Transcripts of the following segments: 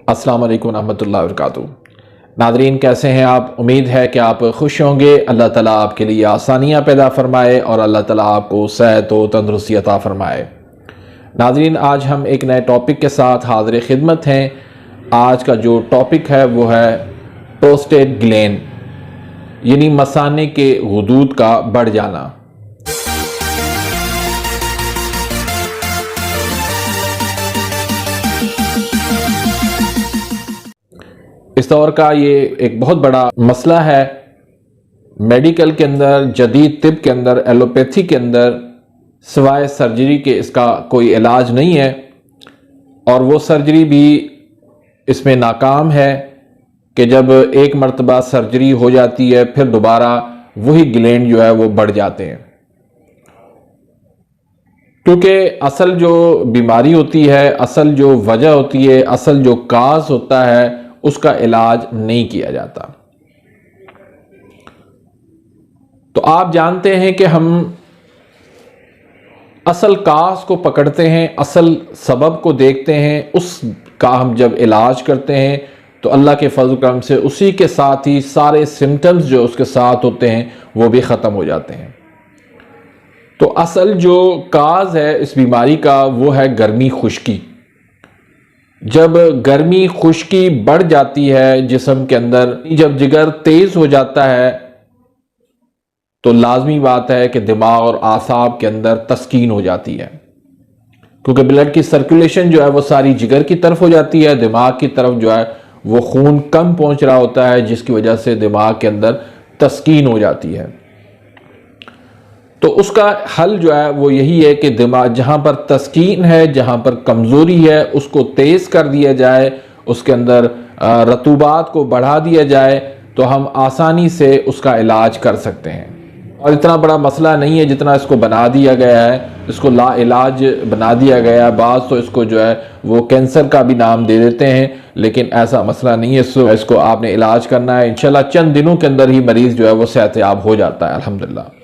अस्सलाम वालेकुम रहमतुल्लाहि व बरकातुहू। नादरीन, कैसे हैं आप? उम्मीद है कि आप खुश होंगे। अल्लाह ताला आपके लिए आसानियाँ पैदा फरमाए और अल्लाह ताला आपको सेहत व तंदुरुस्ती अता फरमाए। नादरीन, आज हम एक नए टॉपिक के साथ हाज़िर खिदमत हैं। आज का जो टॉपिक है वो है प्रोस्टेट ग्लैंड, यानी मसाने के गुदूद का बढ़ जाना। इस दौर का ये एक बहुत बड़ा मसला है। मेडिकल के अंदर, जदीद तिब के अंदर, एलोपैथी के अंदर सिवाय सर्जरी के इसका कोई इलाज नहीं है, और वो सर्जरी भी इसमें नाकाम है कि जब एक मर्तबा सर्जरी हो जाती है फिर दोबारा वही ग्लैंड जो है वो बढ़ जाते हैं। क्योंकि असल जो बीमारी होती है, असल जो वजह होती है, असल जो काज होता है, उसका इलाज नहीं किया जाता। तो आप जानते हैं कि हम असल काज को पकड़ते हैं, असल सबब को देखते हैं, उसका हम जब इलाज करते हैं तो अल्लाह के फजल करम से उसी के साथ ही सारे सिम्टम्स जो उसके साथ होते हैं वो भी ख़त्म हो जाते हैं। तो असल जो काज है इस बीमारी का वो है गर्मी खुश्की। जब गर्मी खुश्की बढ़ जाती है जिस्म के अंदर, जब जिगर तेज हो जाता है तो लाजमी बात है कि दिमाग और आसाब के अंदर तस्कीन हो जाती है, क्योंकि ब्लड की सर्कुलेशन जो है वो सारी जिगर की तरफ हो जाती है। दिमाग की तरफ जो है वो खून कम पहुंच रहा होता है, जिसकी वजह से दिमाग के अंदर तस्कीन हो जाती है। तो उसका हल जो है वो यही है कि दिमाग जहाँ पर तस्कीन है, जहाँ पर कमज़ोरी है, उसको तेज़ कर दिया जाए, उसके अंदर रतूबात को बढ़ा दिया जाए, तो हम आसानी से उसका इलाज कर सकते हैं। और इतना बड़ा मसला नहीं है जितना इसको बना दिया गया है, इसको ला इलाज बना दिया गया है। बाज़ तो इसको जो है वो कैंसर का भी नाम दे देते हैं, लेकिन ऐसा मसला नहीं है। इसको आपने इलाज करना है, इंशाल्लाह चंद दिनों के अंदर ही मरीज़ जो है वो सेहतयाब हो जाता है अल्हम्दुलिल्लाह।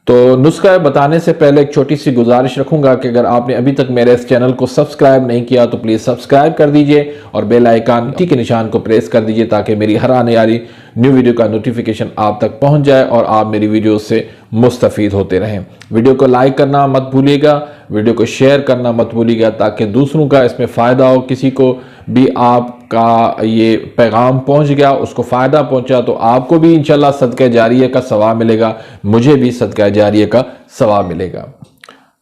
तो नुस्खा बताने से पहले एक छोटी सी गुजारिश रखूंगा कि अगर आपने अभी तक मेरे इस चैनल को सब्सक्राइब नहीं किया तो प्लीज़ सब्सक्राइब कर दीजिए और बेल आइकन के निशान को प्रेस कर दीजिए, ताकि मेरी हर आने वाली न्यू वीडियो का नोटिफिकेशन आप तक पहुंच जाए और आप मेरी वीडियो से मुस्तफ़ीद होते रहें। वीडियो को लाइक करना मत भूलिएगा, वीडियो को शेयर करना मत भूलिएगा, ताकि दूसरों का इसमें फ़ायदा हो। किसी को भी आपका ये पैगाम पहुंच गया, उसको फ़ायदा पहुंचा, तो आपको भी इंशाल्लाह सदका जारिया का सवाब मिलेगा, मुझे भी सदका जारिया का सवाब मिलेगा।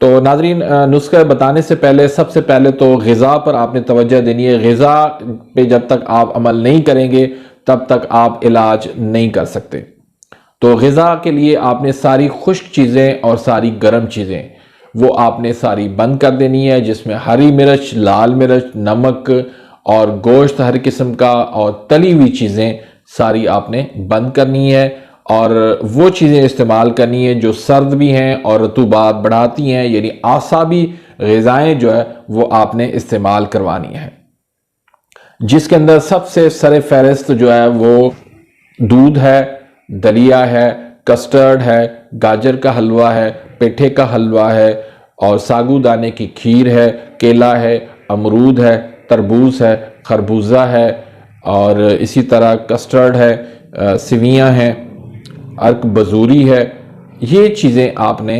तो नाज़रीन, नुस्खा बताने से पहले सबसे पहले तो ग़िज़ा पर आपने तवज्जो देनी है। ग़िज़ा पे जब तक आप अमल नहीं करेंगे तब तक आप इलाज नहीं कर सकते। तो ग़िज़ा के लिए आपने सारी खुश्क चीज़ें और सारी गर्म चीज़ें वो आपने सारी बंद कर देनी है, जिसमें हरी मिर्च, लाल मिर्च, नमक और गोश्त हर किस्म का और तली हुई चीज़ें सारी आपने बंद करनी है, और वो चीज़ें इस्तेमाल करनी है जो सर्द भी हैं और रतूबात बढ़ाती हैं, यानी आसाबी ग़िज़ाएँ जो है वो आपने इस्तेमाल करवानी है, जिसके अंदर सबसे सरे फहरिस्त जो है वो दूध है, दलिया है, कस्टर्ड है, गाजर का हलवा है, पेठे का हलवा है, और सागूदाने की खीर है, केला है, अमरूद है, तरबूज है, खरबूजा है, और इसी तरह कस्टर्ड है, सिवियाँ हैं, अर्क बजूरी है। ये चीज़ें आपने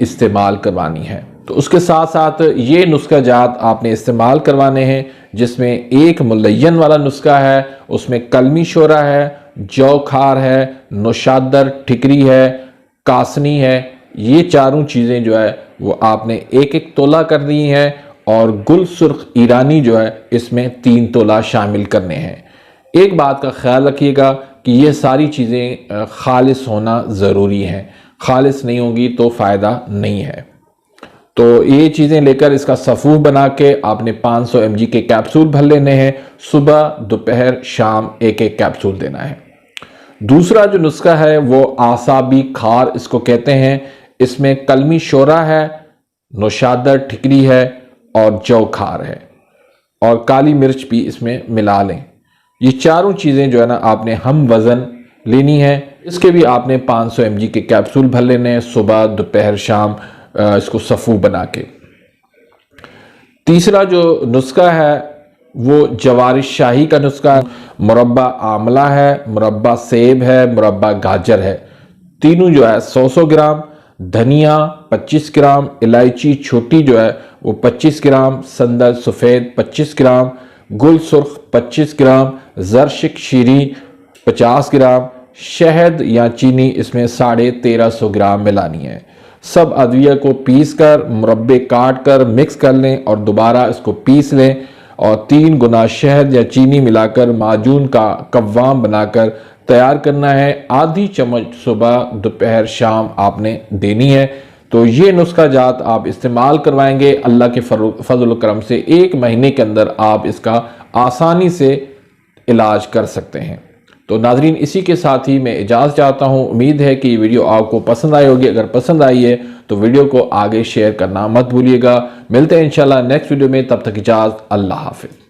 इस्तेमाल करवानी है। तो उसके साथ साथ ये नुस्खा जात आपने इस्तेमाल करवाने हैं, जिसमें एक मुलय्यन वाला नुस्खा है, उसमें कलमी शोरा है, जौ खार है, नौशादर ठिकरी है, कासनी है। ये चारों चीज़ें जो है वो आपने एक एक तोला कर दी हैं, और गुल सुर्ख ईरानी जो है इसमें 3 तोला शामिल करने हैं। एक बात का ख्याल रखिएगा कि ये सारी चीज़ें खालिस होना ज़रूरी है, खालिस नहीं होगी तो फ़ायदा नहीं है। तो ये चीज़ें लेकर इसका सफ़ूफ बना के आपने 500 mg के कैप्सूल भर लेने हैं। सुबह, दोपहर, शाम एक एक कैप्सूल देना है। दूसरा जो नुस्खा है वो आसाबी खार इसको कहते हैं। इसमें कलमी शोरा है, नौशादर ठिकरी है और जौ खार है, और काली मिर्च भी इसमें मिला लें। ये चारों चीज़ें जो है ना आपने हम वज़न लेनी है। इसके भी आपने 500 mg के कैप्सूल भर लेने हैं, सुबह, दोपहर, शाम, इसको सफ़ू बना के। तीसरा जो नुस्खा है वो जवारिश शाही का नुस्खा है, मुरब्बा आंवला है, मुरब्बा सेब है, मुरब्बा गाजर है। तीनों जो है 100-100 ग्राम, धनिया 25 ग्राम, इलायची छोटी जो है वो 25 ग्राम, संदल सफ़ेद 25 ग्राम, गुल सुर्ख 25 ग्राम, जरशिक शीरी 50 ग्राम, शहद या चीनी इसमें 1350 ग्राम मिलानी है। सब अद्विया को पीस कर मुरब्बे काट कर मिक्स कर लें और दोबारा इसको पीस लें और 3 गुना शहद या चीनी मिलाकर माजून का कव्वाम बनाकर तैयार करना है। आधी चम्मच सुबह, दोपहर, शाम आपने देनी है। तो ये नुस्खा जात आप इस्तेमाल करवाएंगे, अल्लाह के फजल करम से 1 महीने के अंदर आप इसका आसानी से इलाज कर सकते हैं। तो नाजरीन, इसी के साथ ही मैं इजाज़त चाहता हूँ। उम्मीद है कि वीडियो आपको पसंद आई होगी। अगर पसंद आई है तो वीडियो को आगे शेयर करना मत भूलिएगा। मिलते हैं इंशाल्लाह नेक्स्ट वीडियो में, तब तक इजाज़त, अल्लाह हाफिज़।